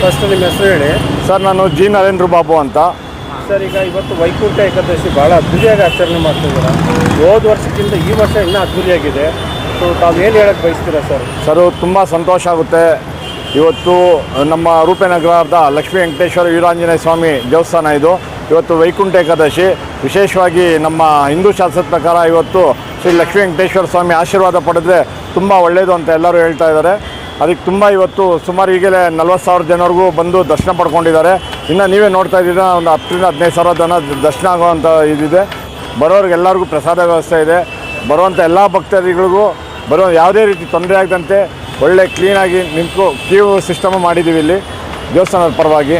First ನಿಮ್ಮ ಹೆಸರು ಹೇಳಿ. ಸರ್ ನಾನು ಜಿ ನರೇಂದ್ರ ಬಾಬು ಅಂತ. ಸರ್ ಈಗ ಇವತ್ತು ವೈಕುಂಠ ಏಕಾದಶಿ ಭಾಳ ಅದ್ದೂರಿಯಾಗಿ ಆಚರಣೆ ಮಾಡ್ತಿದ್ದೀರಾ. ಹೋದ ವರ್ಷಕ್ಕಿಂತ ಈ ವರ್ಷ ಇನ್ನೂ ಅದ್ದೂರಿಯಾಗಿದೆ. ಸೊ ತಾವು ಏನು ಹೇಳಕ್ಕೆ ಬಯಸ್ತೀರಾ ಸರ್? ಸರ್ ತುಂಬ ಸಂತೋಷ ಆಗುತ್ತೆ. ಇವತ್ತು ನಮ್ಮ ರೂಪನಗರದ ಲಕ್ಷ್ಮೀ ವೆಂಕಟೇಶ್ವರ ವೀರಾಂಜನೇಯ ಸ್ವಾಮಿ ದೇವಸ್ಥಾನ ಇದು. ಇವತ್ತು ವೈಕುಂಠ ಏಕಾದಶಿ. ವಿಶೇಷವಾಗಿ ನಮ್ಮ ಹಿಂದೂ ಶಾಸ್ತ್ರದ ಪ್ರಕಾರ ಇವತ್ತು ಶ್ರೀ ಲಕ್ಷ್ಮೀ ವೆಂಕಟೇಶ್ವರ ಸ್ವಾಮಿ ಆಶೀರ್ವಾದ ಪಡೆದ್ರೆ ತುಂಬ ಒಳ್ಳೆಯದು ಅಂತ ಎಲ್ಲರೂ ಹೇಳ್ತಾ ಇದ್ದಾರೆ. ಅದಕ್ಕೆ ತುಂಬ ಇವತ್ತು ಸುಮಾರು ಈಗಲೇ 40,000 ಜನರಿಗೂ ಬಂದು ದರ್ಶನ ಪಡ್ಕೊಂಡಿದ್ದಾರೆ. ಇನ್ನು ನೀವೇ ನೋಡ್ತಾ ಇದ್ದೀರಾ, ಒಂದು 10ರಿಂದ 15,000 ಜನ ದರ್ಶನ ಆಗುವಂಥ ಇದಿದೆ. ಬರೋರಿಗೆಲ್ಲರಿಗೂ ಪ್ರಸಾದ ವ್ಯವಸ್ಥೆ ಇದೆ. ಬರುವಂಥ ಎಲ್ಲ ಭಕ್ತರಿಗಳಿಗೂ ಯಾವುದೇ ರೀತಿ ತೊಂದರೆ ಆಗದಂತೆ ಒಳ್ಳೆ ಕ್ಲೀನಾಗಿ ನಿಂತು ಕ್ಯೂ ಸಿಸ್ಟಮ್ ಮಾಡಿದ್ದೀವಿ ಇಲ್ಲಿ ದೇವಸ್ಥಾನದ ಪರವಾಗಿ.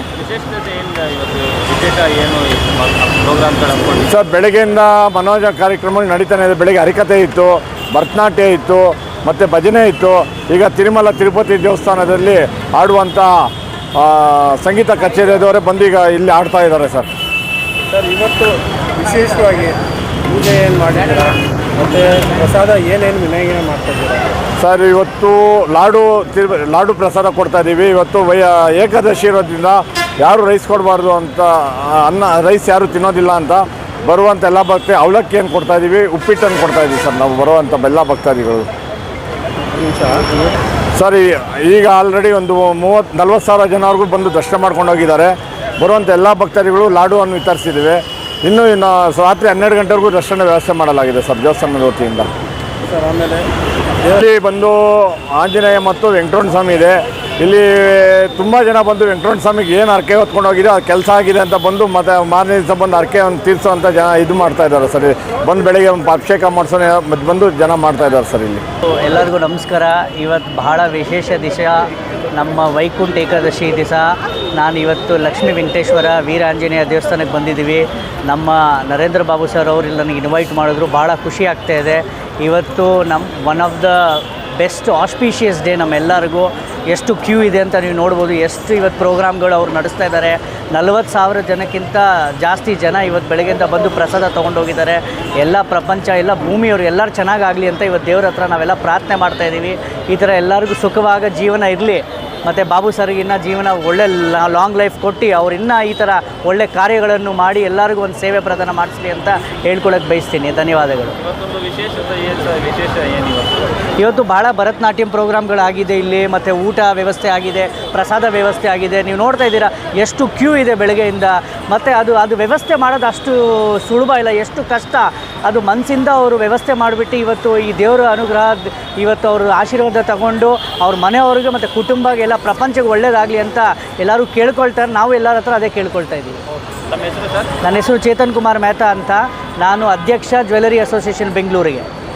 ಸರ್ ಬೆಳಗ್ಗೆಯಿಂದ ಮನೋರಂಜನಾ ಕಾರ್ಯಕ್ರಮಗಳು ನಡೀತಾನೆ ಇದೆ. ಬೆಳಗ್ಗೆ ಹರಿಕಥೆ ಇತ್ತು, ಭರತನಾಟ್ಯ ಇತ್ತು, ಮತ್ತು ಭಜನೆ ಇತ್ತು. ಈಗ ತಿರುಮಲ ತಿರುಪತಿ ದೇವಸ್ಥಾನದಲ್ಲಿ ಆಡುವಂಥ ಸಂಗೀತ ಕಚೇರಿಯದವರೇ ಬಂದು ಈಗ ಇಲ್ಲಿ ಆಡ್ತಾ ಇದ್ದಾರೆ ಸರ್. ಸರ್ ಇವತ್ತು ವಿಶೇಷವಾಗಿ ಪೂಜೆ ಏನು ಮಾಡಿದ್ದೀರಾ ಮತ್ತು ಪ್ರಸಾದ ಏನೇನು ವಿನಿಯೋಗ ಮಾಡ್ತಾಯಿದ್ದೀರಾ? ಸರ್ ಇವತ್ತು ಲಾಡು ಪ್ರಸಾದ ಕೊಡ್ತಾಯಿದ್ದೀವಿ. ಇವತ್ತು ಏಕಾದಶಿ ಇರೋದ್ರಿಂದ ಯಾರು ರೈಸ್ ಕೊಡಬಾರ್ದು ಅಂತ, ರೈಸ್ ಯಾರು ತಿನ್ನೋದಿಲ್ಲ ಅಂತ ಬರುವಂಥ ಎಲ್ಲ ಅವಲಕ್ಕಿಯನ್ನು ಕೊಡ್ತಾಯಿದ್ದೀವಿ, ಉಪ್ಪಿಟ್ಟನ್ನು ಕೊಡ್ತಾಯಿದ್ದೀವಿ ಸರ್ ನಾವು ಬರುವಂಥ ಎಲ್ಲ ಭಕ್ತಾದಿಗಳು. ಸರ್ ಈಗ ಆಲ್ರೆಡಿ ಒಂದು 40,000 ಜನವರೆಗೂ ಬಂದು ದರ್ಶನ ಮಾಡ್ಕೊಂಡು ಹೋಗಿದ್ದಾರೆ. ಬರುವಂಥ ಎಲ್ಲ ಭಕ್ತಾದಿಗಳು ಲಾಡುವನ್ನು ವಿತರಿಸಿದ್ದೀವಿ. ಇನ್ನೂ ರಾತ್ರಿ 12 ಗಂಟೆವರೆಗೂ ದರ್ಶನ ವ್ಯವಸ್ಥೆ ಮಾಡಲಾಗಿದೆ ಸರ್ ದೇವಸ್ಥಾನದ ವತಿಯಿಂದ. ಸರ್ ಆಮೇಲೆ ಇಲ್ಲಿ ಬಂದು ಆಂಜನೇಯ ಮತ್ತು ವೆಂಕಟರಮಣ ಸ್ವಾಮಿ ಇದೆ. ಇಲ್ಲಿ ತುಂಬ ಜನ ಬಂದು ವೆಂಕಟರಮಣ ಸ್ವಾಮಿಗೆ ಏನು ಹರಕೆ ಹೊತ್ಕೊಂಡು ಹೋಗಿದೆ, ಅದು ಕೆಲಸ ಆಗಿದೆ ಅಂತ ಬಂದು ಮತ್ತು ಮಾರನೇ ದಿವಸ ಬಂದು ಹರಕೆಯನ್ನು ತೀರಿಸುವಂಥ ಜನ ಇದು ಮಾಡ್ತಾ ಇದ್ದಾರೆ ಸರ್. ಬಂದು ಬೆಳಗ್ಗೆ ಒಂದು ಅಭಿಷೇಕ ಮಾಡಿಸೋಣ ಮತ್ತು ಬಂದು ಜನ ಮಾಡ್ತಾ ಇದ್ದಾರೆ ಸರ್ ಇಲ್ಲಿ. ಎಲ್ಲರಿಗೂ ನಮಸ್ಕಾರ. ಇವತ್ತು ಬಹಳ ವಿಶೇಷ ದಿವಸ, ನಮ್ಮ ವೈಕುಂಠ ಏಕಾದಶಿ ದಿವಸ. ನಾನು ಇವತ್ತು ಲಕ್ಷ್ಮೀ ವೆಂಕಟೇಶ್ವರ ವೀರಾಂಜನೇಯ ದೇವಸ್ಥಾನಕ್ಕೆ ಬಂದಿದ್ದೀವಿ. ನಮ್ಮ ನರೇಂದ್ರ ಬಾಬು ಸರ್ ಅವರು ಇಲ್ಲಿ ನನಗೆ ಇನ್ವೈಟ್ ಮಾಡಿದ್ರು. ಭಾಳ ಖುಷಿ ಆಗ್ತಾಯಿದೆ. ಇವತ್ತು one of the best auspicious day ನಮ್ಮೆಲ್ಲರಿಗೂ. ಎಷ್ಟು ಕ್ಯೂ ಇದೆ ಅಂತ ನೀವು ನೋಡ್ಬೋದು. ಎಷ್ಟು ಇವತ್ತು ಪ್ರೋಗ್ರಾಮ್ಗಳು ಅವ್ರು ನಡೆಸ್ತಾ ಇದ್ದಾರೆ. 40,000 ಜನಕ್ಕಿಂತ ಜಾಸ್ತಿ ಜನ ಇವತ್ತು ಬೆಳಗ್ಗೆಯಿಂದ ಬಂದು ಪ್ರಸಾದ ತೊಗೊಂಡೋಗಿದ್ದಾರೆ. ಎಲ್ಲ ಪ್ರಪಂಚ, ಎಲ್ಲ ಭೂಮಿಯವರು ಎಲ್ಲರೂ ಚೆನ್ನಾಗಾಗಲಿ ಅಂತ ಇವತ್ತು ದೇವ್ರ ಹತ್ರ ನಾವೆಲ್ಲ ಪ್ರಾರ್ಥನೆ ಮಾಡ್ತಾಯಿದ್ದೀವಿ. ಈ ಥರ ಎಲ್ಲರಿಗೂ ಸುಖವಾಗ ಜೀವನ ಇರಲಿ, ಮತ್ತು ಬಾಬು ಸರ್ಗೆ ಇನ್ನೂ ಜೀವನ ಒಳ್ಳೆ ಲಾಂಗ್ ಲೈಫ್ ಕೊಟ್ಟು ಅವ್ರು ಇನ್ನೂ ಈ ಥರ ಒಳ್ಳೆ ಕಾರ್ಯಗಳನ್ನು ಮಾಡಿ ಎಲ್ಲರಿಗೂ ಒಂದು ಸೇವೆ ಪ್ರದಾನ ಮಾಡಿಸ್ಲಿ ಅಂತ ಹೇಳ್ಕೊಳಕ್ಕೆ ಬಯಸ್ತೀನಿ. ಧನ್ಯವಾದಗಳು. ಇವತ್ತು ಭಾಳ ಭರತನಾಟ್ಯಂ ಪ್ರೋಗ್ರಾಮ್ಗಳಾಗಿದೆ ಇಲ್ಲಿ, ಮತ್ತು ಊಟ ವ್ಯವಸ್ಥೆ ಆಗಿದೆ, ಪ್ರಸಾದ ವ್ಯವಸ್ಥೆ ಆಗಿದೆ. ನೀವು ನೋಡ್ತಾ ಇದ್ದೀರಾ ಎಷ್ಟು ಕ್ಯೂ ಇದೆ ಬೆಳಗ್ಗೆಯಿಂದ. ಮತ್ತು ಅದು ವ್ಯವಸ್ಥೆ ಮಾಡೋದು ಅಷ್ಟು ಸುಲಭ ಇಲ್ಲ, ಎಷ್ಟು ಕಷ್ಟ. ಅದು ಮನಸ್ಸಿಂದ ಅವರು ವ್ಯವಸ್ಥೆ ಮಾಡಿಬಿಟ್ಟು ಇವತ್ತು ಈ ದೇವರ ಅನುಗ್ರಹ, ಇವತ್ತು ಅವರು ಆಶೀರ್ವಾದ ತಗೊಂಡು ಅವ್ರ ಮನೆಯವ್ರಿಗೆ ಮತ್ತು ಕುಟುಂಬಕ್ಕೆ ಎಲ್ಲ ಪ್ರಪಂಚಕ್ಕೆ ಒಳ್ಳೇದಾಗಲಿ ಅಂತ ಎಲ್ಲರೂ ಕೇಳ್ಕೊಳ್ತಾರೆ. ನಾವು ಎಲ್ಲರ ಹತ್ರ ಅದೇ ಕೇಳ್ಕೊಳ್ತಾ ಇದ್ದೀವಿ. ನಮ್ಮ ಹೆಸರು ಸರ್? ನನ್ನ ಹೆಸರು ಚೇತನ್ ಕುಮಾರ್ ಮೆಹ್ತಾ ಅಂತ. ನಾನು ಅಧ್ಯಕ್ಷ ಜ್ಯುವೆಲರಿ ಅಸೋಸಿಯೇಷನ್ ಬೆಂಗಳೂರಿಗೆ.